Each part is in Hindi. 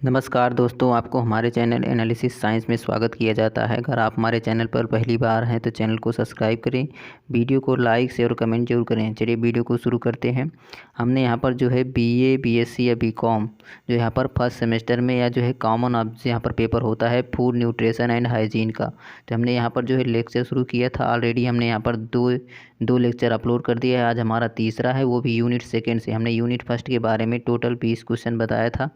नमस्कार दोस्तों, आपको हमारे चैनल एनालिसिस साइंस में स्वागत किया जाता है। अगर आप हमारे चैनल पर पहली बार हैं तो चैनल को सब्सक्राइब करें, वीडियो को लाइक शेयर और कमेंट जरूर करें। चलिए वीडियो को शुरू करते हैं। हमने यहाँ पर जो है बीए, बीएससी या बीकॉम जो यहाँ पर फर्स्ट सेमेस्टर में या जो है कॉमन यहाँ पर पेपर होता है फूड न्यूट्रिशन एंड हाइजीन का, तो हमने यहाँ पर जो है लेक्चर शुरू किया था। ऑलरेडी हमने यहाँ पर दो लेक्चर अपलोड कर दिया है। आज हमारा तीसरा है, वो भी यूनिट सेकेंड से। हमने यूनिट फर्स्ट के बारे में टोटल 20 क्वेश्चन बताया था,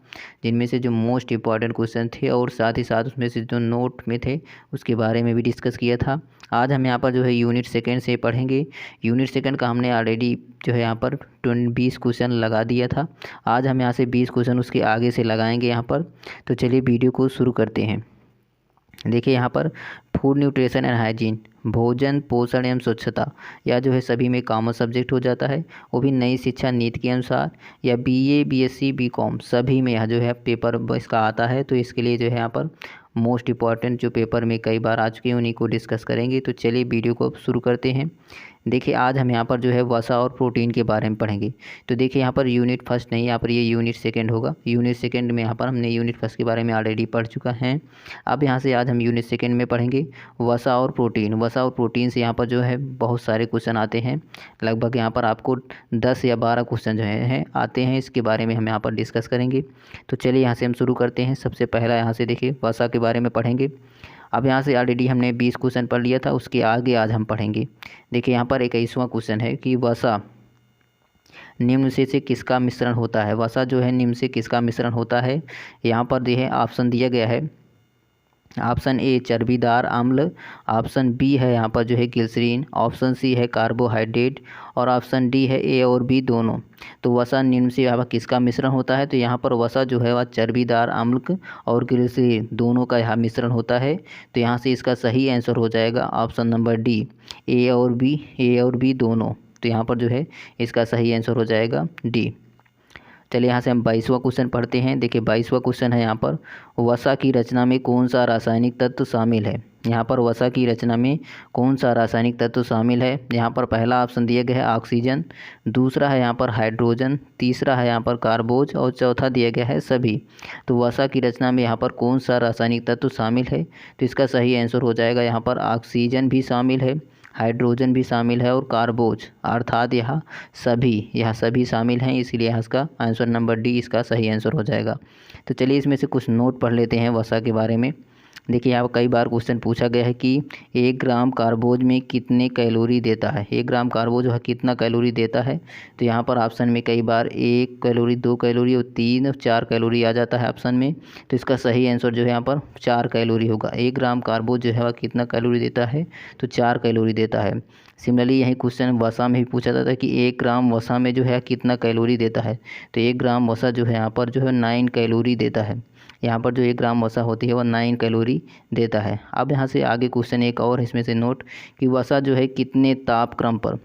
जिनमें से जो मोस्ट इंपॉर्टेंट क्वेश्चन थे और साथ ही साथ उसमें से जो नोट में थे उसके बारे में भी डिस्कस किया था। आज हम यहाँ पर जो है यूनिट सेकेंड से पढ़ेंगे। यूनिट सेकेंड का हमने ऑलरेडी जो है यहाँ पर 20 क्वेश्चन लगा दिया था। आज हम यहाँ से 20 क्वेश्चन उसके आगे से लगाएंगे यहाँ पर। तो चलिए वीडियो को शुरू करते हैं। देखिए यहाँ पर फूड न्यूट्रिशन एंड हाइजीन, भोजन पोषण एवं स्वच्छता, या जो है सभी में कॉमन सब्जेक्ट हो जाता है, वो भी नई शिक्षा नीति के अनुसार। या बीए, बीएससी, बीकॉम सभी में यहाँ जो है पेपर इसका आता है। तो इसके लिए जो है यहाँ पर मोस्ट इंपॉर्टेंट जो पेपर में कई बार आ चुके हैं उन्हीं को डिस्कस करेंगे। तो चलिए वीडियो को अब शुरू करते हैं। देखिए आज हम यहाँ पर जो है वसा और प्रोटीन के बारे में पढ़ेंगे। तो देखिए यहाँ पर यूनिट फर्स्ट नहीं, यहाँ पर ये यूनिट सेकंड होगा। यूनिट सेकंड में यहाँ पर हमने यूनिट फर्स्ट के बारे में ऑलरेडी पढ़ चुका है। अब यहाँ से आज हम यूनिट सेकंड में पढ़ेंगे वसा और प्रोटीन। वसा और प्रोटीन से यहाँ पर जो है बहुत सारे क्वेश्चन आते हैं। लगभग यहाँ पर आपको 10 या 12 क्वेश्चन जो हैं आते हैं। इसके बारे में हम यहाँ पर डिस्कस करेंगे। तो चलिए यहाँ से हम शुरू करते हैं। सबसे पहला यहाँ से देखिए वसा के बारे में पढ़ेंगे। अब यहाँ से ऑलरेडी हमने 20 क्वेश्चन पढ़ लिया था, उसके आगे आज हम पढ़ेंगे। देखिए यहाँ पर 21वां क्वेश्चन है कि वसा निम्न से किसका मिश्रण होता है। वसा जो है निम्न से किसका मिश्रण होता है। यहाँ पर जो है ऑप्शन दिया गया है। ऑप्शन ए चर्बीदार अम्ल, ऑप्शन बी है यहाँ पर जो है ग्लिसरीन, ऑप्शन सी है कार्बोहाइड्रेट और ऑप्शन डी है ए और बी दोनों। तो वसा निम्न से यहाँ पर किसका मिश्रण होता है। तो यहाँ पर वसा जो है वह चर्बीदार अम्ल और ग्लिसरीन दोनों का यहाँ मिश्रण होता है। तो यहाँ से इसका सही आंसर हो जाएगा ऑप्शन नंबर डी, ए और बी दोनों। तो यहाँ पर जो है इसका सही आंसर हो जाएगा डी। चलिए यहाँ से हम 22वां क्वेश्चन पढ़ते हैं। देखिए 22वां क्वेश्चन है यहाँ पर वसा की रचना में कौन सा रासायनिक तत्व शामिल है। यहाँ पर वसा की रचना में कौन सा रासायनिक तत्व शामिल है। यहाँ पर पहला ऑप्शन दिया गया है ऑक्सीजन, दूसरा है यहाँ पर हाइड्रोजन, तीसरा है यहाँ पर कार्बोज और चौथा दिया गया है सभी। तो वसा की रचना में यहाँ पर कौन सा रासायनिक तत्व शामिल है। तो इसका सही आंसर हो जाएगा यहाँ पर ऑक्सीजन भी शामिल है, हाइड्रोजन भी शामिल है और कार्बोज अर्थात यह सभी शामिल हैं। इसलिए यहाँ इसका आंसर नंबर डी इसका सही आंसर हो जाएगा। तो चलिए इसमें से कुछ नोट पढ़ लेते हैं वसा के बारे में। देखिए यहाँ पर कई बार क्वेश्चन पूछा गया है कि 1 ग्राम कार्बोज में कितने कैलोरी देता है। 1 ग्राम कार्बोज है कितना कैलोरी देता है। तो यहाँ पर ऑप्शन में कई बार 1 कैलोरी, 2 कैलोरी और 3 और 4 कैलोरी आ जाता है ऑप्शन में। तो इसका सही आंसर जो है यहाँ पर 4 कैलोरी होगा। 1 ग्राम कार्बोज जो है वह कितना कैलोरी देता है, तो 4 कैलोरी देता है। सिमिलरली यही क्वेश्चन वसा में भी पूछा जाता है कि 1 ग्राम वसा में जो है कितना कैलोरी देता है। तो 1 ग्राम वसा जो है यहाँ पर जो है 9 कैलोरी देता है। यहाँ पर जो 1 ग्राम वसा होती है वह 9 कैलोरी देता है। अब यहाँ से आगे क्वेश्चन एक और इसमें से नोट कि वसा जो है कितने तापक्रम पर,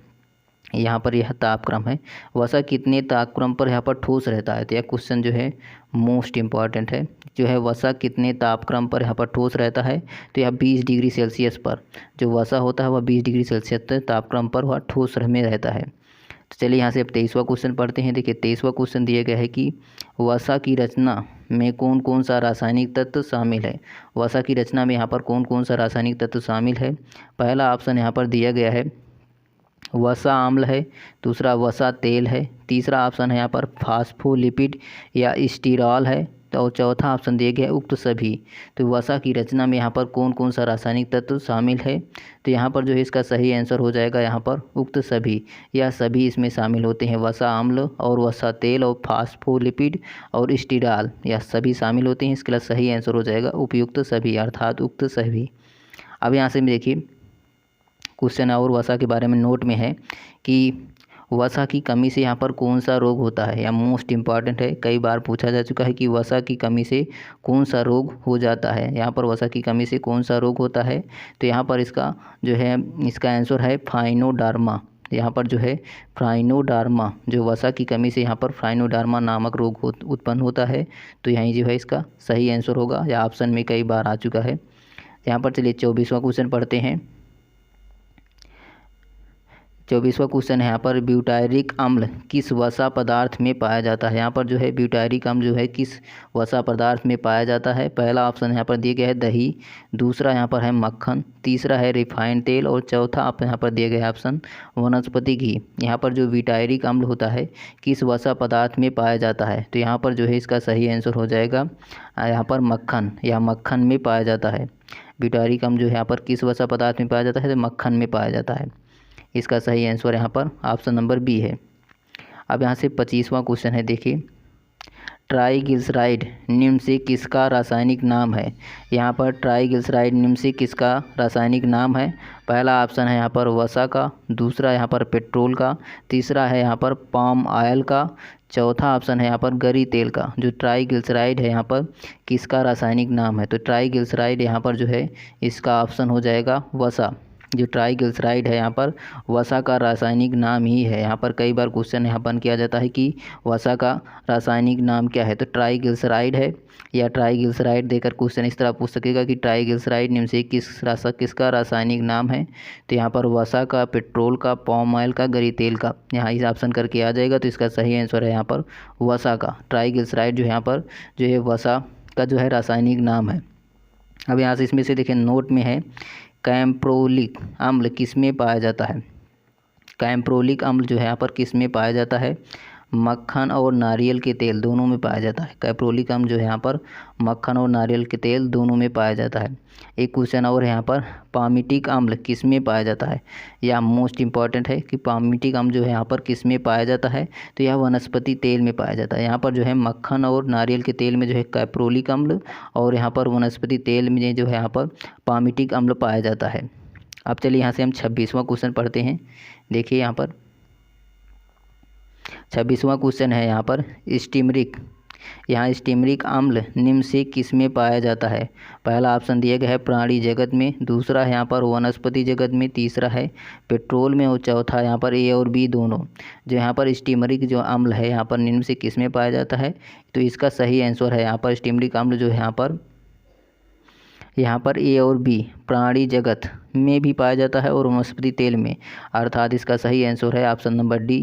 यहाँ पर यह तापक्रम है, वसा कितने तापक्रम पर यहाँ पर ठोस रहता है। तो यह क्वेश्चन जो है मोस्ट इम्पॉर्टेंट है। जो है वसा कितने तापक्रम पर यहाँ पर ठोस रहता है। तो यह 20 डिग्री सेल्सियस पर जो वसा होता है वह 20 डिग्री सेल्सियस तापक्रम पर वह ठोस में रहता है। तो चलिए यहाँ से अब 23वां क्वेश्चन पढ़ते हैं। देखिए 23वां क्वेश्चन दिया गया है कि वसा की रचना में कौन कौन सा रासायनिक तत्व शामिल है। वसा की रचना में यहाँ पर कौन कौन सा रासायनिक तत्व शामिल है। पहला ऑप्शन यहाँ पर दिया गया है वसा अम्ल है, दूसरा वसा तेल है, तीसरा ऑप्शन है यहाँ पर फास्फोलिपिड या स्टीरॉल है, तो चौथा ऑप्शन दिया गया है उक्त सभी। तो वसा की रचना में यहाँ पर कौन कौन सा रासायनिक तत्व शामिल है। तो यहाँ पर जो है इसका सही आंसर हो जाएगा यहाँ पर उक्त सभी, या सभी इसमें शामिल होते हैं। वसा अम्ल और वसा तेल और फास्फोलिपिड और स्टीरॉल या सभी शामिल होते हैं। इसके लिए सही आंसर हो जाएगा उपयुक्त सभी अर्थात उक्त सभी। अब यहाँ से देखिए क्वेश्चन और वसा के बारे में नोट में है कि वसा की कमी से यहाँ पर कौन सा रोग होता है। या मोस्ट इम्पॉर्टेंट है, कई बार पूछा जा चुका है कि वसा की कमी से कौन सा रोग हो जाता है। यहाँ पर वसा की कमी से कौन सा रोग होता है। तो यहाँ पर इसका जो है इसका आंसर है फाइनोडार्मा। यहाँ पर जो है फाइनोडार्मा, जो वसा की कमी से यहाँ पर फाइनोडार्मा नामक रोग उत्पन्न होता है। तो यहीं जो है इसका सही आंसर होगा, या ऑप्शन में कई बार आ चुका है। यहाँ पर चलिए 24वां क्वेश्चन पढ़ते हैं। 24वां क्वेश्चन है यहाँ पर ब्यूटायरिक अम्ल किस वसा पदार्थ में पाया जाता है। यहाँ पर जो है ब्यूटायरिक अम्ल जो है किस वसा पदार्थ में पाया जाता है। पहला ऑप्शन यहाँ पर दिया गया है दही, दूसरा यहाँ पर है मक्खन, तीसरा है रिफाइंड तेल और चौथा आप यहाँ पर दिया गया है ऑप्शन वनस्पति घी। यहाँ पर जो ब्यूटायरिक अम्ल होता है किस वसा पदार्थ में पाया जाता है, तो यहाँ पर जो है इसका सही आंसर हो जाएगा यहाँ पर मक्खन या मक्खन में पाया जाता है। ब्यूटायरिक अम्ल जो है यहाँ पर किस वसा पदार्थ में पाया जाता है, तो मक्खन में पाया जाता है। इसका सही आंसर यहाँ पर ऑप्शन नंबर बी है। अब यहाँ से 25वां क्वेश्चन है, देखिए ट्राइग्लिसराइड निम्न से किसका रासायनिक नाम है। यहाँ पर ट्राइग्लिसराइड निम्न से किसका रासायनिक नाम है। पहला ऑप्शन है यहाँ पर वसा का, दूसरा यहाँ पर पेट्रोल का, तीसरा है यहाँ पर पाम ऑयल का, चौथा ऑप्शन है यहाँ पर गरी तेल का। जो ट्राइग्लिसराइड है यहाँ पर किसका रासायनिक नाम है, तो ट्राइग्लिसराइड यहाँ पर जो है इसका ऑप्शन हो जाएगा वसा। जो ट्राइग्लिसराइड है यहाँ पर वसा का रासायनिक नाम ही है। यहाँ पर कई बार क्वेश्चन यहाँ पर किया जाता है कि वसा का रासायनिक नाम क्या है, तो ट्राइग्लिसराइड है या ट्राइग्लिसराइड देकर क्वेश्चन इस तरह पूछ सकेगा कि ट्राइग्लिसराइड निम्न से किसका रासायनिक नाम है, तो यहाँ पर वसा का, पेट्रोल का, पाम ऑयल का, गरी तेल का। यहाँ इस ऑप्शन करके आ जाएगा, तो इसका सही आंसर है यहाँ पर वसा का। ट्राइग्लिसराइड जो यहाँ पर जो है वसा का जो है रासायनिक नाम है। अब यहाँ से इसमें से देखिए नोट में है कैम्प्रोलिक अम्ल किस में पाया जाता है। कैम्प्रोलिक अम्ल जो है यहाँ पर किस में पाया जाता है, मक्खन और नारियल के तेल दोनों में पाया जाता है। कैप्रोलिक अम्ल जो है यहाँ पर मक्खन और नारियल के तेल दोनों में पाया जाता है। एक क्वेश्चन और यहाँ पर पामिटिक अम्ल किस में पाया जाता है। यह मोस्ट इम्पॉर्टेंट है कि पामिटिक अम्ल जो है यहाँ पर किस में पाया जाता है, तो यह वनस्पति तेल में पाया जाता है। यहाँ पर जो है मक्खन और नारियल के तेल में जो है कैप्रोलिक अम्ल और यहाँ पर वनस्पति तेल में जो है यहाँ पर पामिटिक अम्ल पाया जाता है। अब चलिए यहाँ से हम 26वां क्वेश्चन पढ़ते हैं। देखिए यहाँ पर 26वां क्वेश्चन है यहाँ पर स्टीमरिक। यहाँ स्टीमरिक अम्ल निम्न से किस में पाया जाता है। पहला ऑप्शन दिया गया है प्राणी जगत में, दूसरा है यहाँ पर वनस्पति जगत में, तीसरा है पेट्रोल में और चौथा यहाँ पर ए और बी दोनों। जो यहाँ पर स्टीमरिक जो अम्ल है यहाँ पर निम्न से किस में पाया जाता है, तो इसका सही आंसर है यहाँ पर स्टीमरिक अम्ल जो है यहाँ पर ए और बी प्राणी जगत में भी पाया जाता है और वनस्पति तेल में, अर्थात इसका सही आंसर है ऑप्शन नंबर डी,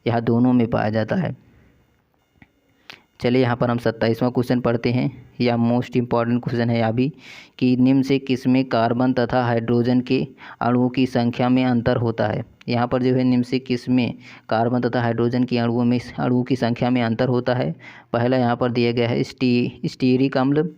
यह दोनों में पाया जाता है। चलिए यहाँ पर हम 27वां क्वेश्चन पढ़ते हैं। यह मोस्ट इम्पॉर्टेंट क्वेश्चन है यह भी, कि निम्न से किसमें कार्बन तथा हाइड्रोजन के अणुओं की संख्या में अंतर होता है। यहाँ पर जो है निम्न से किसमें कार्बन तथा हाइड्रोजन के अणुओं की संख्या में अंतर होता है। पहला यहाँ पर दिया गया है स्टीयरिक अम्ल,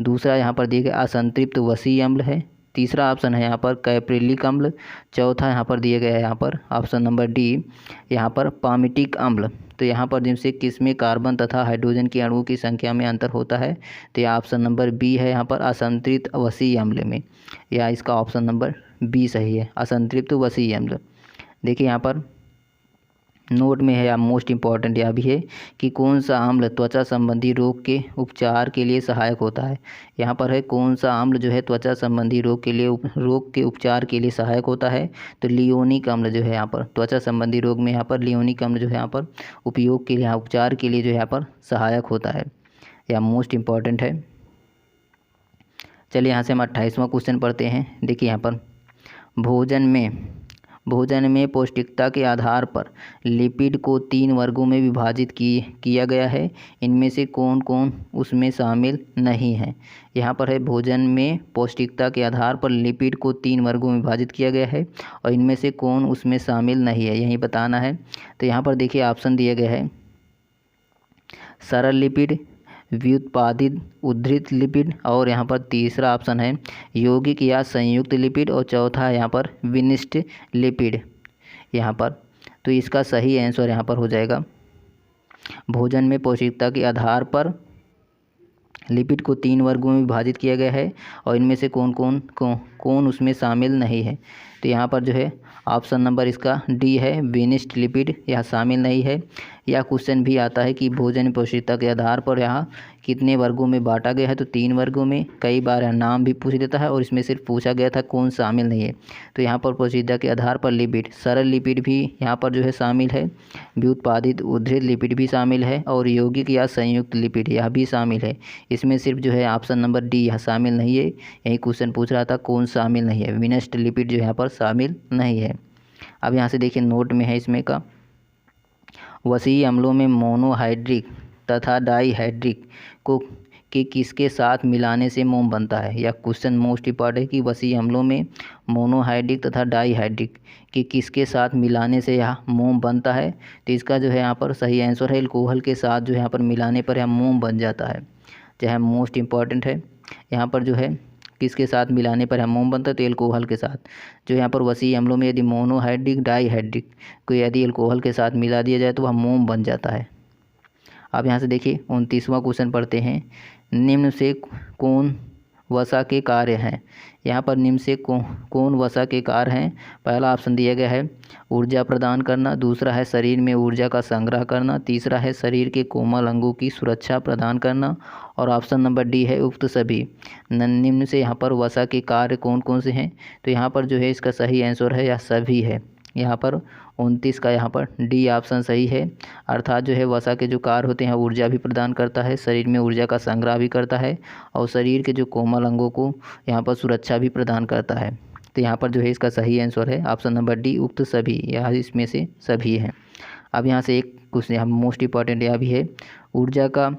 दूसरा यहाँ पर दिया गया असंतृप्त वसीय अम्ल है, तीसरा ऑप्शन है यहाँ पर कैप्रिलिक अम्ल, चौथा यहाँ पर दिया गया है यहाँ पर ऑप्शन नंबर डी यहाँ पर पामिटिक अम्ल। तो यहाँ पर जिनसे किसमें कार्बन तथा हाइड्रोजन के अणुओं की संख्या में अंतर होता है, तो यह ऑप्शन नंबर बी है यहाँ पर असंतृप्त वसीय अम्ल में, या इसका ऑप्शन नंबर बी सही है, असंतृप्त वसीय अम्ल। देखिए यहाँ पर नोट में है या मोस्ट इम्पॉर्टेंट यह भी है कि कौन सा अम्ल त्वचा संबंधी रोग के उपचार के लिए सहायक होता है। यहाँ पर है कौन सा अम्ल जो है त्वचा संबंधी रोग के उपचार के लिए सहायक होता है, तो लियोनिक अम्ल जो है यहाँ पर त्वचा संबंधी रोग में यहाँ पर लियोनिक अम्ल जो है यहाँ पर उपयोग के लिए उपचार के लिए जो है यहाँ पर सहायक होता है, यह मोस्ट इम्पॉर्टेंट है। चलिए यहाँ से हम 28वां क्वेश्चन पढ़ते हैं। देखिए यहाँ पर भोजन में पौष्टिकता के आधार पर लिपिड को 3 वर्गों में विभाजित किया गया है, इनमें से कौन कौन उसमें शामिल नहीं है। यहाँ पर है भोजन में पौष्टिकता के आधार पर लिपिड को 3 वर्गों में विभाजित किया गया है और इनमें से कौन उसमें शामिल नहीं है, यही बताना है। तो यहाँ पर देखिए ऑप्शन दिया गया है सरल लिपिड, व्युत्पादित उद्धृत लिपिड और यहाँ पर तीसरा ऑप्शन है यौगिक या संयुक्त लिपिड और चौथा है यहाँ पर विनिष्ट लिपिड। यहाँ पर तो इसका सही आंसर यहाँ पर हो जाएगा भोजन में पौष्टिकता के आधार पर लिपिड को 3 वर्गों में विभाजित किया गया है और इनमें से कौन उसमें शामिल नहीं है। तो यहाँ पर जो है ऑप्शन नंबर इसका डी है विनिष्ट लिपिड, यह शामिल नहीं है। यह क्वेश्चन भी आता है कि भोजन पौष्टिकता के आधार पर यहाँ कितने वर्गों में बांटा गया है, तो 3 वर्गों में। कई बार यह नाम भी पूछ देता है और इसमें सिर्फ पूछा गया था कौन शामिल नहीं है। तो यहाँ पर पौष्टिकता के आधार पर लिपिड, सरल लिपिड भी यहाँ पर जो है शामिल है, व्युत्पादित उद्धृत लिपिड भी शामिल है और यौगिक या संयुक्त लिपिड यह भी शामिल है। इसमें सिर्फ जो है ऑप्शन नंबर डी यह शामिल नहीं है। यही क्वेश्चन पूछ रहा था कौन शामिल नहीं है, विनिष्ट लिपिड जो यहाँ पर शामिल नहीं है। अब यहाँ से देखिए नोट में है इसमें का, वसी अम्लों में मोनोहाइड्रिक तथा डाईहाइड्रिक को के किसके साथ मिलाने से मोम बनता है। या क्वेश्चन मोस्ट इंपॉर्टेंट है कि वसी अम्लों में मोनोहाइड्रिक तथा डाईहाइड्रिक के किसके साथ मिलाने से यह मोम बनता है। तो इसका जो है यहाँ पर सही आंसर है अल्कोहल के साथ जो है यहाँ पर मिलाने पर यह मोम बन जाता है, जो है मोस्ट इम्पॉर्टेंट है। यहाँ पर जो है किसके साथ मिलाने पर यह मोम बनता है, तो एल्कोहल के साथ। जो यहाँ पर वसी अम्लों में यदि मोनोहाइड्रिक डाईहाइड्रिक को यदि एल्कोहल के साथ मिला दिया जाए तो वह मोम बन जाता है। अब यहाँ से देखिए 29वां क्वेश्चन पढ़ते हैं। निम्न से कौन वसा के कार्य हैं। यहाँ पर निम्न से कौन वसा के कार्य हैं। पहला ऑप्शन दिया गया है ऊर्जा प्रदान करना, दूसरा है शरीर में ऊर्जा का संग्रह करना, तीसरा है शरीर के कोमल अंगों की सुरक्षा प्रदान करना, और ऑप्शन नंबर डी है उक्त सभी। निम्न से यहाँ पर वसा के कार्य कौन कौन से हैं। तो यहाँ पर जो है इसका सही आंसर है या सभी है। यहाँ पर 29 का यहाँ पर डी ऑप्शन सही है। अर्थात जो है वसा के जो कार्य होते हैं ऊर्जा भी प्रदान करता है, शरीर में ऊर्जा का संग्रह भी करता है, और शरीर के जो कोमल अंगों को यहाँ पर सुरक्षा भी प्रदान करता है। तो यहाँ पर जो है इसका सही आंसर है ऑप्शन नंबर डी उक्त सभी, यह इसमें से सभी है। अब यहाँ से एक क्वेश्चन यहाँ मोस्ट इंपॉर्टेंट यह भी है, ऊर्जा का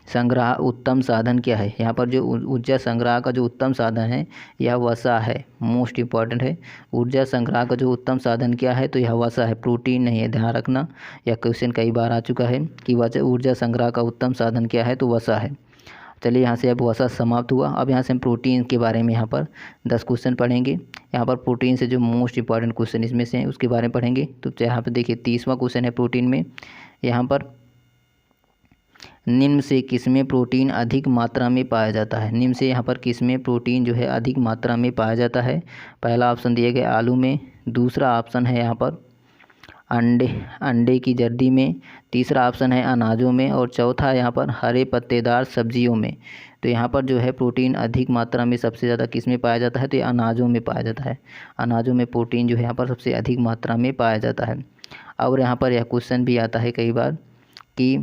संग्रह उत्तम साधन क्या है। यहाँ पर जो ऊर्जा संग्रह का जो उत्तम साधन है यह वसा है, मोस्ट इम्पॉर्टेंट है। ऊर्जा संग्रह का जो उत्तम साधन क्या है, तो यह वसा है, प्रोटीन नहीं है, ध्यान रखना। यह क्वेश्चन कई बार आ चुका है कि ऊर्जा संग्रह का उत्तम साधन क्या है, तो वसा है। चलिए यहाँ से अब वसा समाप्त हुआ। अब यहाँ से हम प्रोटीन के बारे में यहाँ पर 10 क्वेश्चन पढ़ेंगे। यहाँ पर प्रोटीन से जो मोस्ट इंपॉर्टेंट क्वेश्चन इसमें से हैं उसके बारे में पढ़ेंगे। तो यहाँ पर देखिए 30वां क्वेश्चन है प्रोटीन में। यहाँ पर निम्न से किसमें प्रोटीन अधिक मात्रा में पाया जाता है। निम्न से यहाँ पर किसमें प्रोटीन जो है अधिक मात्रा में पाया जाता है। पहला ऑप्शन दिया गया आलू में, दूसरा ऑप्शन है यहाँ पर अंडे की जर्दी में, तीसरा ऑप्शन है अनाजों में, और चौथा यहाँ पर हरे पत्तेदार सब्जियों में। तो यहाँ पर जो है प्रोटीन अधिक मात्रा में सबसे ज़्यादा किस में पाया जाता है, तो ये अनाजों में पाया जाता है। अनाजों में प्रोटीन जो है यहाँ पर सबसे अधिक मात्रा में पाया जाता है। और यहाँ पर यह क्वेश्चन भी आता है कई बार कि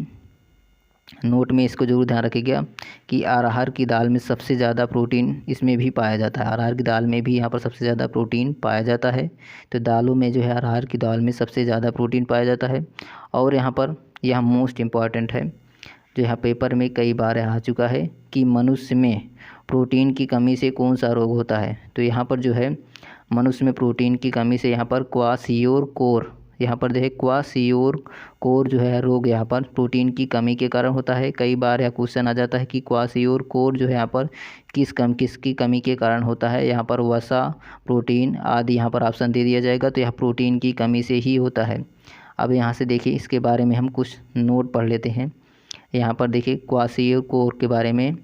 नोट में इसको जरूर ध्यान रखिएगा कि अरहर की दाल में सबसे ज़्यादा प्रोटीन इसमें भी पाया जाता है। अरहर की दाल में भी यहाँ पर सबसे ज़्यादा प्रोटीन पाया जाता है। तो दालों में जो है अरहर की दाल में सबसे ज़्यादा प्रोटीन पाया जाता है। और यहाँ पर यह मोस्ट इम्पॉर्टेंट है, जो यहाँ पेपर में कई बार आ चुका है कि मनुष्य में प्रोटीन की कमी से कौन सा रोग होता है। तो यहाँ पर जो है मनुष्य में प्रोटीन की कमी से यहाँ पर क्वाशियोरकोर, यहाँ पर जो है क्वाशियोरकोर जो है रोग यहाँ पर प्रोटीन की कमी के कारण होता है। कई बार यह क्वेश्चन आ जाता है कि क्वाशियोरकोर जो है यहाँ पर किसकी कमी के कारण होता है। यहाँ पर वसा, प्रोटीन आदि यहाँ पर ऑप्शन दे दिया जाएगा, तो यह प्रोटीन की कमी से ही होता है। अब यहाँ से देखिए इसके बारे में हम कुछ नोट पढ़ लेते हैं। यहाँ पर देखिए क्वाशियोरकोर के बारे में।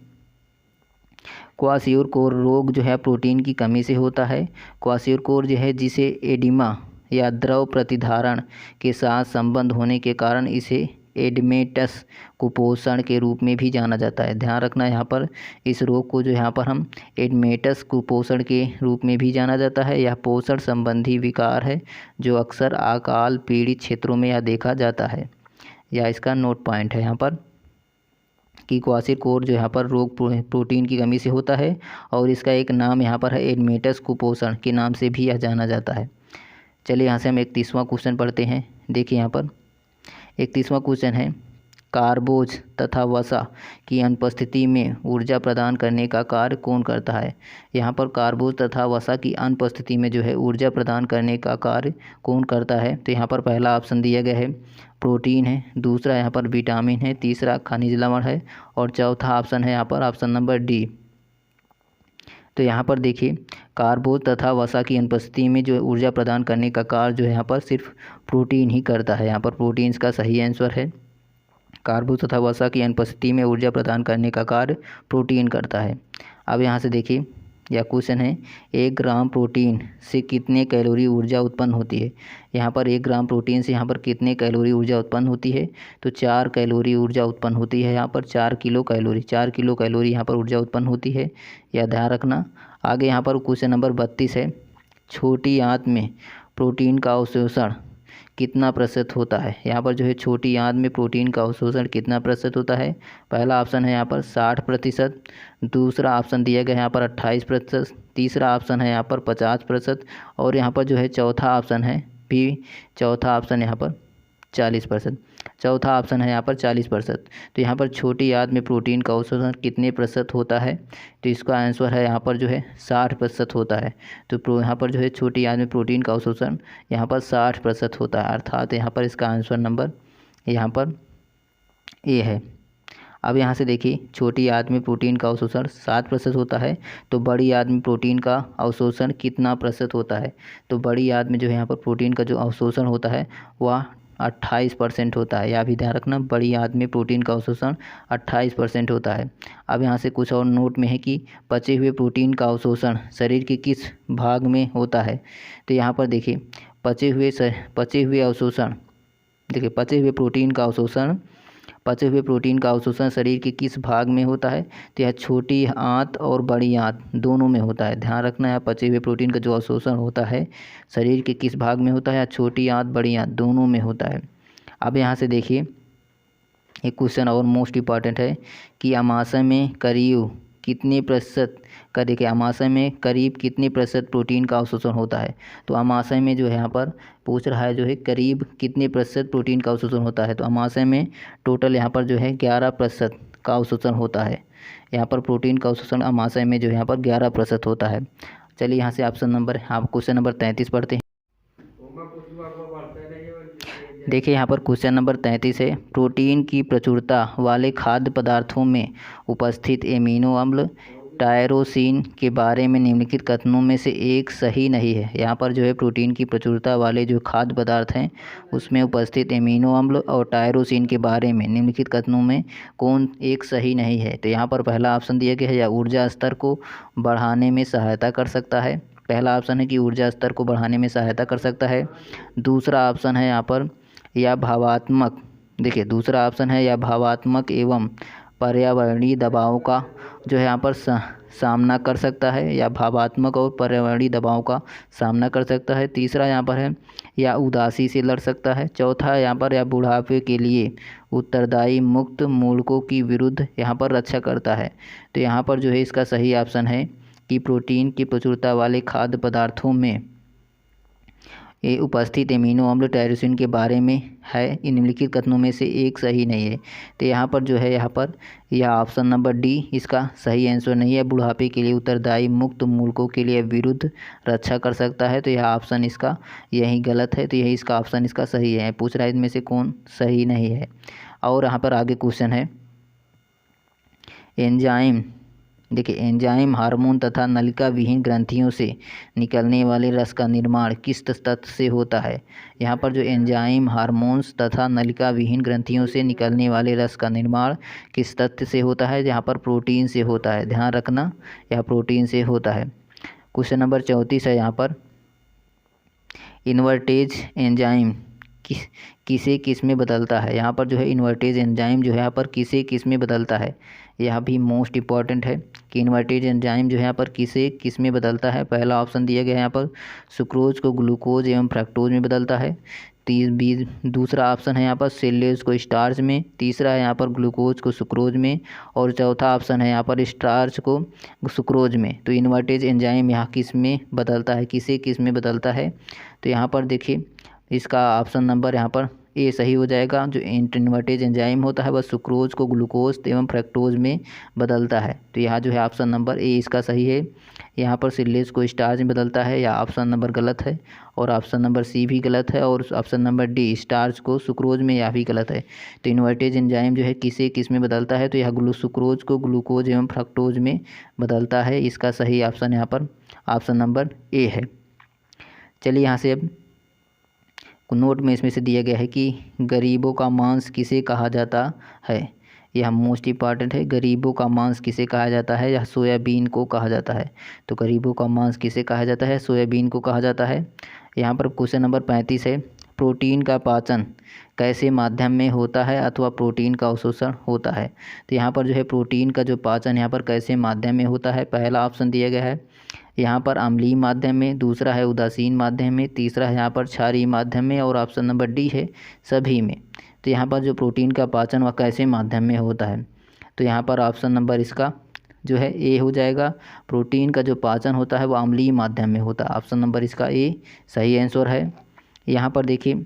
क्वाशियोरकोर रोग जो है प्रोटीन की कमी से होता है। क्वाशियोरकोर जो है जिसे एडिमा या द्रव प्रतिधारण के साथ संबंध होने के कारण इसे एडमेटस कुपोषण के रूप में भी जाना जाता है। ध्यान रखना यहाँ पर इस रोग को जो यहाँ पर हम एडमेटस कुपोषण के रूप में भी जाना जाता है। यह पोषण संबंधी विकार है जो अक्सर अकाल पीड़ित क्षेत्रों में यह देखा जाता है। या इसका नोट पॉइंट है यहाँ पर कि क्वाशियोरकोर जो यहाँ पर रोग प्रोटीन की कमी से होता है, और इसका एक नाम यहाँ पर है एडमेटस कुपोषण के नाम से भी यह जाना जाता है। चलिए यहाँ से हम 31वां क्वेश्चन पढ़ते हैं। देखिए यहाँ पर 31वां क्वेश्चन है, कार्बोज तथा वसा की अनुपस्थिति में ऊर्जा प्रदान करने का कार्य कौन करता है। यहाँ पर कार्बोज तथा वसा की अनुपस्थिति में जो है ऊर्जा प्रदान करने का कार्य कौन करता है। तो यहाँ पर पहला ऑप्शन दिया गया है प्रोटीन है, दूसरा यहाँ पर विटामिन है, तीसरा खनिज लवण है, और चौथा ऑप्शन है यहाँ पर ऑप्शन नंबर डी। तो यहाँ पर देखिए कार्बोज तथा वसा की अनुपस्थिति में जो ऊर्जा प्रदान करने का कार्य जो है यहाँ पर सिर्फ प्रोटीन ही करता है। यहाँ पर प्रोटीन का सही आंसर है। कार्बोज तथा वसा की अनुपस्थिति में ऊर्जा प्रदान करने का कार्य प्रोटीन करता है। अब यहाँ से देखिए यह क्वेश्चन है, 1 ग्राम प्रोटीन से कितने कैलोरी ऊर्जा उत्पन्न होती है। यहाँ पर 1 ग्राम प्रोटीन से यहाँ पर कितने कैलोरी ऊर्जा उत्पन्न होती है, तो 4 कैलोरी ऊर्जा उत्पन्न होती है। यहाँ पर 4 किलो कैलोरी यहाँ पर ऊर्जा उत्पन्न होती है, यह ध्यान रखना। आगे यहाँ पर क्वेश्चन नंबर 32 है, छोटी आंत में प्रोटीन का अवशोषण कितना प्रतिशत होता है। यहाँ पर जो है छोटी आंत में प्रोटीन का अवशोषण कितना प्रतिशत होता है। पहला ऑप्शन है यहाँ पर 60%, दूसरा ऑप्शन दिया गया है यहाँ पर 28%, तीसरा ऑप्शन है यहाँ पर 50% और यहाँ पर जो है चौथा ऑप्शन है चौथा ऑप्शन यहाँ पर 40%। चौथा ऑप्शन है यहाँ पर 40%। तो यहाँ पर छोटी आंत में प्रोटीन का अवशोषण कितने प्रतिशत होता है, तो इसका आंसर है यहाँ पर जो है 60% होता है। तो यहाँ पर जो है छोटी आंत में प्रोटीन का अवशोषण यहाँ पर 60% होता है, अर्थात यहाँ पर इसका आंसर नंबर यहाँ पर ए है। अब यहाँ से देखिए छोटी आंत में प्रोटीन का अवशोषण 60% होता है, तो बड़ी आंत में प्रोटीन का अवशोषण कितना प्रतिशत होता है। तो बड़ी आंत में जो है यहाँ पर प्रोटीन का जो अवशोषण होता है वह 28% होता है। यह भी ध्यान रखना, बड़ी आंत में प्रोटीन का अवशोषण 28% होता है। अब यहाँ से कुछ और नोट में है कि पचे हुए प्रोटीन का अवशोषण शरीर के किस भाग में होता है। तो यहाँ पर देखिए पचे हुए अवशोषण, देखिए पचे हुए प्रोटीन का अवशोषण शरीर के किस भाग में होता है। तो यह छोटी आंत और बड़ी आंत दोनों में होता है। ध्यान रखना है, पचे हुए प्रोटीन का जो अवशोषण होता है शरीर के किस भाग में होता है, या छोटी आंत बड़ी आंत दोनों में होता है। अब यहाँ से देखिए एक क्वेश्चन और मोस्ट इम्पॉर्टेंट है कि आमाशय में करीब कितने प्रतिशत का, देखिए आमाशय में करीब कितने प्रतिशत प्रोटीन का अवशोषण होता है। तो आमाशय में जो है यहाँ पर पूछ रहा है जो है करीब कितने प्रतिशत प्रोटीन का अवशोषण होता है। तो आमाशय में टोटल यहाँ पर जो है 11% का अवशोषण होता है। यहाँ पर प्रोटीन का अवशोषण आमाशय में जो है यहाँ पर 11% होता है। चलिए यहाँ से ऑप्शन नंबर आप क्वेश्चन नंबर 33 पढ़ते हैं। देखिए यहाँ पर क्वेश्चन नंबर 33 है, प्रोटीन की प्रचुरता वाले खाद्य पदार्थों में उपस्थित एमिनो अम्ल टायरोसिन के बारे में निम्नलिखित कथनों में से एक सही नहीं है। यहाँ पर जो है प्रोटीन की प्रचुरता वाले जो खाद्य पदार्थ हैं उसमें उपस्थित एमिनो अम्ल और टायरोसिन के बारे में निम्नलिखित कथनों में कौन एक सही नहीं है। तो यहाँ पर पहला ऑप्शन दिया गया है या ऊर्जा स्तर को बढ़ाने में सहायता कर सकता है। पहला ऑप्शन है कि ऊर्जा स्तर को बढ़ाने में सहायता कर सकता है। दूसरा ऑप्शन है यहाँ पर या भावात्मक, देखिए दूसरा ऑप्शन है या भावात्मक एवं पर्यावरणीय दबाव का जो है यहाँ पर सामना कर सकता है, या भावात्मक और पर्यावरणीय दबाव का सामना कर सकता है। तीसरा यहाँ पर है या उदासी से लड़ सकता है। चौथा यहाँ पर या बुढ़ापे के लिए उत्तरदायी मुक्त मूलकों की विरुद्ध यहाँ पर रक्षा करता है। तो यहाँ पर जो है इसका सही ऑप्शन है कि प्रोटीन की प्रचुरता वाले खाद्य पदार्थों में ये उपस्थित एमिनो अम्ल टायरोसिन के बारे में है, इन निम्नलिखित कथनों में से एक सही नहीं है। तो यहाँ पर जो है यहाँ पर यह ऑप्शन नंबर डी इसका सही आंसर नहीं है। बुढ़ापे के लिए उत्तरदायी मुक्त मूलकों के लिए विरुद्ध रक्षा कर सकता है, तो यह ऑप्शन इसका यही गलत है। तो यही इसका ऑप्शन इसका सही है। पूछ रहा है इनमें से कौन सही नहीं है। और यहाँ पर आगे क्वेश्चन है एंजाइम, देखिए एंजाइम हार्मोन तथा नलिका विहीन ग्रंथियों से निकलने वाले रस का निर्माण किस तत्व से होता है। यहाँ पर जो एंजाइम हार्मोन्स तथा नलिका विहीन ग्रंथियों से निकलने वाले रस का निर्माण किस तत्व से होता है। यहाँ पर प्रोटीन से होता है। ध्यान रखना यह प्रोटीन से होता है। क्वेश्चन नंबर 34 है यहाँ पर इन्वर्टेज एंजाइम किसे किस में बदलता है। यहाँ पर जो है इन्वर्टेज एंजाइम जो है यहाँ पर किसे किस में बदलता है। यह भी मोस्ट इम्पॉर्टेंट है कि इन्वर्टेज एंजाइम जो है यहाँ पर किसे किस में बदलता है। पहला ऑप्शन दिया गया है यहाँ पर सुक्रोज को ग्लूकोज एवं फ्रक्टोज में बदलता है। दूसरा ऑप्शन है यहाँ पर सेल्यूलोज को स्टार्च में। तीसरा है यहाँ पर ग्लूकोज को सुक्रोज में। और चौथा ऑप्शन है यहाँ पर स्टार्च को सुक्रोज में। तो इन्वर्टेज एंजाइम यहाँ किस में बदलता है, किसे किस में बदलता है। तो यहाँ पर देखिए इसका ऑप्शन नंबर यहाँ पर ए सही हो जाएगा। जो इन्वर्टेज एंजाइम होता है वह सुक्रोज को ग्लूकोज एवं फ्रक्टोज में बदलता है। तो यहाँ जो है ऑप्शन नंबर ए इसका सही है। यहाँ पर सेल्यूलोज को स्टार्च में बदलता है, या ऑप्शन नंबर गलत है। और ऑप्शन नंबर सी भी गलत है। और ऑप्शन नंबर डी स्टार्च को सुक्रोज में, यह भी गलत है। तो इन्वर्टेज एंजाइम जो है किसे किस में बदलता है, तो यह सुक्रोज को ग्लूकोज एवं फ्रक्टोज में बदलता है। इसका सही ऑप्शन यहाँ पर ऑप्शन नंबर ए है। चलिए यहाँ से अब नोट में इसमें से दिया गया है कि गरीबों का मांस किसे कहा जाता है। यह मोस्ट इम्पॉर्टेंट है। गरीबों का मांस किसे कहा जाता है, यह सोयाबीन को कहा जाता है। तो गरीबों का मांस किसे कहा जाता है, सोयाबीन को कहा जाता है। यहाँ पर क्वेश्चन नंबर 35 है प्रोटीन का पाचन कैसे माध्यम में होता है अथवा प्रोटीन का अवशोषण होता है। तो यहाँ पर जो है प्रोटीन का जो पाचन यहाँ पर कैसे माध्यम में होता है, पहला ऑप्शन दिया गया है यहाँ पर अम्लीय माध्यम में, दूसरा है उदासीन माध्यम में, तीसरा है यहाँ पर क्षारीय माध्यम में और ऑप्शन नंबर डी है सभी में। तो यहाँ पर जो प्रोटीन का पाचन वह कैसे माध्यम में होता है, तो यहाँ पर ऑप्शन नंबर इसका जो है ए हो जाएगा। प्रोटीन का जो पाचन होता है वह अम्लीय माध्यम में होता है। ऑप्शन नंबर इसका ए सही आंसर है। यहाँ पर देखिए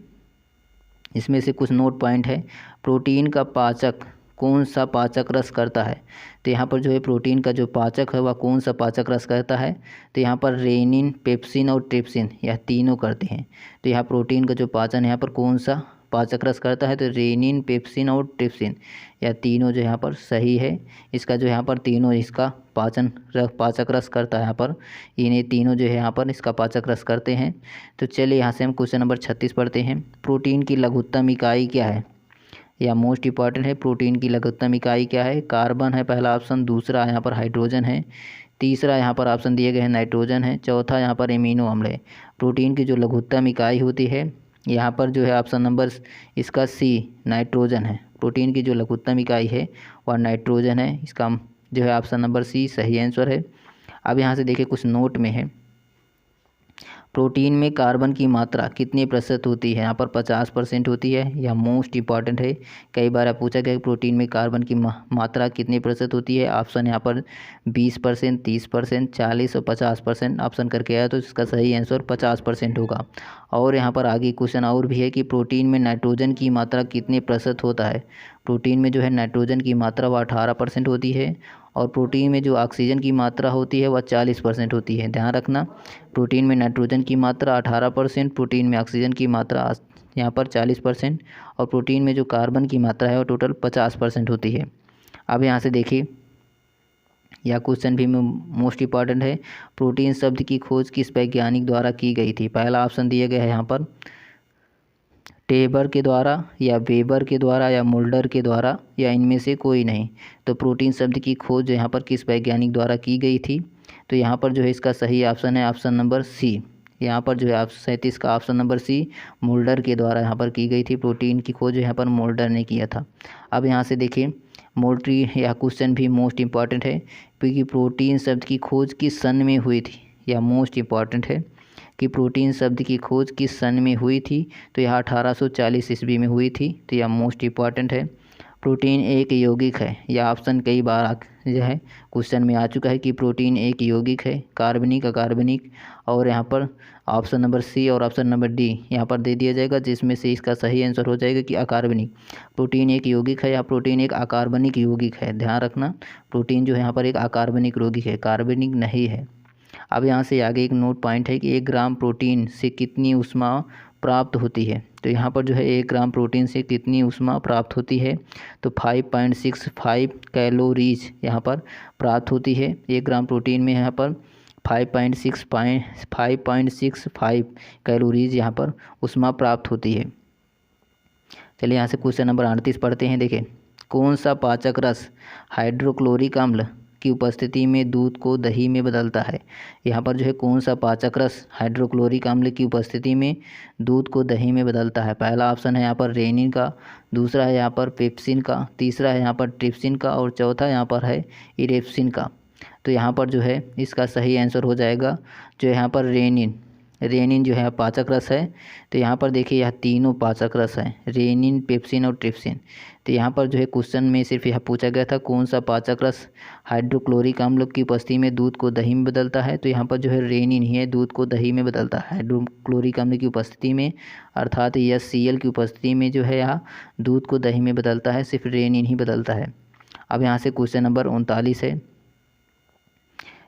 इसमें से कुछ नोट पॉइंट है। प्रोटीन का पाचक कौन सा पाचक रस करता है, तो यहाँ पर जो है प्रोटीन का जो पाचक है वह कौन सा पाचक रस करता है, तो यहाँ पर रेनिन, पेप्सिन और ट्रिप्सिन यह तीनों करते हैं। तो यहाँ प्रोटीन का जो पाचन यहाँ पर कौन सा पाचक रस करता है, तो रेनिन, पेप्सिन और ट्रिप्सिन यह तीनों जो यहाँ पर सही है। इसका जो यहाँ पर तीनों इसका पाचक रस करता है। यहाँ पर इन्हें तीनों जो है यहाँ पर इसका पाचक रस करते हैं। तो चलिए यहाँ से हम क्वेश्चन नंबर 36 पढ़ते हैं। प्रोटीन की लघुत्तम इकाई क्या है, या मोस्ट इंपॉर्टेंट है। प्रोटीन की लघुत्तम इकाई क्या है, कार्बन है पहला ऑप्शन, दूसरा यहाँ पर हाइड्रोजन है, तीसरा यहाँ पर ऑप्शन दिए गए हैं नाइट्रोजन है, चौथा यहाँ पर एमिनो अम्ल है। प्रोटीन की जो लघुत्तम इकाई होती है यहाँ पर जो है ऑप्शन नंबर इसका सी नाइट्रोजन है। प्रोटीन की जो लघुत्तम इकाई है वह नाइट्रोजन है। इसका जो है ऑप्शन नंबर सी सही आंसर है। अब यहाँ से देखिए कुछ नोट में है। प्रोटीन में कार्बन की मात्रा कितने प्रतिशत होती है, यहाँ पर 50% होती है। यह मोस्ट इंपॉर्टेंट है। कई बार पूछा गया कि प्रोटीन में कार्बन की मात्रा कितने प्रतिशत होती है। ऑप्शन यहाँ पर 20%, 30%, 40 और 50% ऑप्शन करके आया, तो इसका सही आंसर 50% होगा। और यहाँ पर आगे क्वेश्चन और भी है कि प्रोटीन में नाइट्रोजन की मात्रा कितने प्रतिशत होता है। प्रोटीन में जो है नाइट्रोजन की मात्रा वह 18% होती है और प्रोटीन में जो ऑक्सीजन की मात्रा होती है वह 40% होती है। ध्यान रखना, प्रोटीन में नाइट्रोजन की मात्रा 18%, प्रोटीन में ऑक्सीजन की मात्रा यहाँ पर 40% और प्रोटीन में जो कार्बन की मात्रा है वो टोटल 50% होती है। अब यहाँ से देखिए यह क्वेश्चन भी मोस्ट इंपॉर्टेंट है। प्रोटीन शब्द की खोज किस वैज्ञानिक द्वारा की गई थी। पहला ऑप्शन दिया गया है यहाँ पर टेबर के द्वारा या वेबर के द्वारा या मुल्डर के द्वारा या इनमें से कोई नहीं। तो प्रोटीन शब्द की खोज जो यहाँ पर किस वैज्ञानिक द्वारा की गई थी, तो यहाँ पर जो है इसका सही ऑप्शन है ऑप्शन नंबर सी। यहाँ पर जो है 37 का ऑप्शन नंबर सी मुल्डर के द्वारा यहाँ पर की गई थी। प्रोटीन की खोज यहाँ पर मुल्डर ने किया था। अब यहाँ से देखिए मोल्ट्री यह क्वेश्चन भी मोस्ट इंपॉर्टेंट है क्योंकि प्रोटीन शब्द की खोज किस सन में हुई थी। यह मोस्ट इंपॉर्टेंट है कि प्रोटीन शब्द की खोज किस सन में हुई थी, तो यह 1840 ईस्वी में हुई थी। तो यह मोस्ट इंपॉर्टेंट है। प्रोटीन एक यौगिक है, यह ऑप्शन कई बार जो है क्वेश्चन में आ चुका है कि प्रोटीन एक यौगिक है, कार्बनिक, अकार्बनिक, और यहाँ पर ऑप्शन नंबर सी और ऑप्शन नंबर डी यहाँ पर दे दिया जाएगा, जिसमें से इसका सही आंसर हो जाएगा कि अकार्बनिक। प्रोटीन एक यौगिक है या प्रोटीन एक अकार्बनिक यौगिक है। ध्यान रखना, प्रोटीन जो है यहाँ पर एक अकार्बनिक यौगिक है, कार्बनिक नहीं है। अब यहाँ से आगे एक नोट पॉइंट है कि 1 ग्राम प्रोटीन से कितनी ऊष्मा प्राप्त होती है। तो यहाँ पर जो है 1 ग्राम प्रोटीन से कितनी ऊष्मा प्राप्त होती है, तो 5.65 कैलोरीज यहाँ पर प्राप्त होती है। 1 ग्राम प्रोटीन में यहाँ पर 5.65 कैलोरीज यहाँ पर ऊष्मा प्राप्त होती है। चलिए यहाँ से क्वेश्चन नंबर 38 पढ़ते हैं। देखिए कौन सा पाचक रस हाइड्रोक्लोरिक अम्ल की उपस्थिति में दूध को दही में बदलता है। यहाँ पर जो है कौन सा पाचक रस हाइड्रोक्लोरिक अम्ल की उपस्थिति में दूध को दही में बदलता है। पहला ऑप्शन है यहाँ पर रेनिन का, दूसरा है यहाँ पर पेप्सिन का, तीसरा है यहाँ पर ट्रिप्सिन का और चौथा यहाँ पर है इरेप्सिन का। तो यहाँ पर जो है इसका सही आंसर हो जाएगा जो यहाँ पर रेनिन जो है पाचक रस है। तो यहाँ पर देखिए यह तीनों पाचक रस हैं, रेनिन, पेप्सिन और ट्रिप्सिन। तो यहाँ पर जो है क्वेश्चन में सिर्फ यह पूछा गया था कौन सा पाचक रस हाइड्रोक्लोरिक अम्ल की उपस्थिति में दूध को दही में बदलता है। तो यहाँ पर जो है रेनिन ही है दूध को दही में बदलता है हाइड्रोक्लोरिक अम्ल की उपस्थिति में, अर्थात HCl की उपस्थिति में जो है यह दूध को दही में बदलता है, सिर्फ रेनिन ही बदलता है। अब यहाँ से क्वेश्चन नंबर 39 है।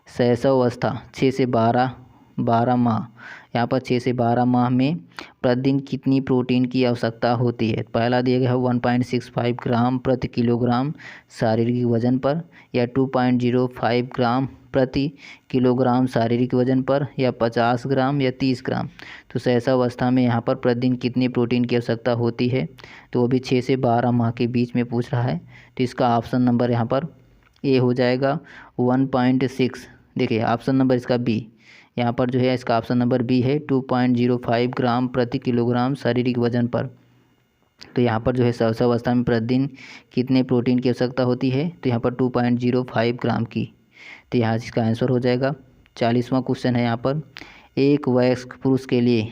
शैशवावस्था 6 से 12 माह, यहाँ पर 6 से 12 माह में प्रतिदिन कितनी प्रोटीन की आवश्यकता होती है। पहला दिया गया है 1.65 ग्राम प्रति किलोग्राम शारीरिक वजन पर, या 2.05 ग्राम प्रति किलोग्राम शारीरिक वजन पर, या 50 ग्राम या 30 ग्राम। तो शैशवावस्था में यहाँ पर प्रतिदिन कितनी प्रोटीन की आवश्यकता होती है, तो वो भी 6 से 12 माह के बीच में पूछ रहा है। तो इसका ऑप्शन नंबर यहाँ पर ए हो जाएगा 1.6। देखिए ऑप्शन नंबर इसका बी, यहाँ पर जो है इसका ऑप्शन नंबर बी है 2.05 ग्राम प्रति किलोग्राम शारीरिक वजन पर। तो यहाँ पर जो है सहस्रावस्था में प्रतिदिन कितने प्रोटीन की आवश्यकता होती है, तो यहाँ पर 2.05 ग्राम की। तो यहाँ इसका आंसर हो जाएगा। 40वां क्वेश्चन है यहाँ पर, एक वयस्क पुरुष के लिए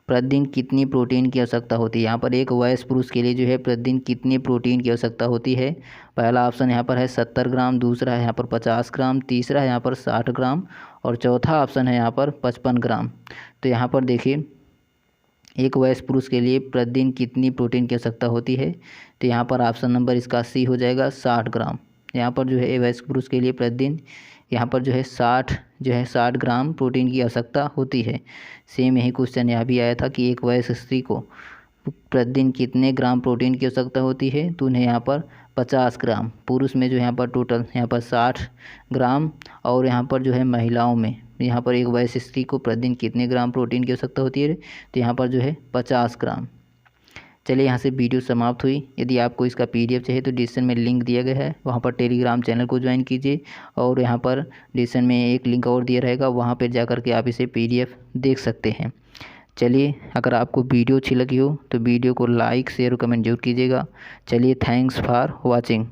प्रतिदिन कितनी प्रोटीन की आवश्यकता होती है। यहाँ पर एक वयस्क पुरुष के लिए जो है प्रतिदिन कितनी प्रोटीन की आवश्यकता होती है। पहला ऑप्शन यहाँ पर है 70 ग्राम, दूसरा है यहाँ पर 50 ग्राम, तीसरा है यहाँ पर 60 ग्राम और चौथा ऑप्शन है यहाँ पर 55 ग्राम। तो यहाँ पर देखिए एक वयस्क पुरुष के लिए प्रतिदिन कितनी प्रोटीन की आवश्यकता होती है, तो यहाँ पर ऑप्शन नंबर इसका सी हो जाएगा 60 ग्राम। यहाँ पर जो है एक वयस्क पुरुष के लिए प्रतिदिन यहाँ पर जो है 60 ग्राम प्रोटीन की आवश्यकता होती है। सेम यही क्वेश्चन यहाँ भी आया था कि एक वयस्क स्त्री को प्रतिदिन कितने ग्राम प्रोटीन की आवश्यकता होती है, तो उन्हें यहाँ पर 50 ग्राम। पुरुष में जो यहाँ पर टोटल यहाँ पर 60 ग्राम और यहाँ पर जो है महिलाओं में यहाँ पर एक वयस्क स्त्री को प्रतिदिन कितने ग्राम प्रोटीन की आवश्यकता होती है, तो यहाँ पर जो है 50 ग्राम। चलिए यहाँ से वीडियो समाप्त हुई। यदि आपको इसका PDF चाहिए तो डिस्क्रिप्शन में लिंक दिया गया है, वहाँ पर टेलीग्राम चैनल को ज्वाइन कीजिए और यहाँ पर डिस्क्रिप्शन में एक लिंक और दिया रहेगा, वहाँ पर जा कर के आप इसे PDF देख सकते हैं। चलिए अगर आपको वीडियो अच्छी लगी हो तो वीडियो को लाइक शेयर और कमेंट जरूर कीजिएगा। चलिए थैंक्स फॉर वॉचिंग।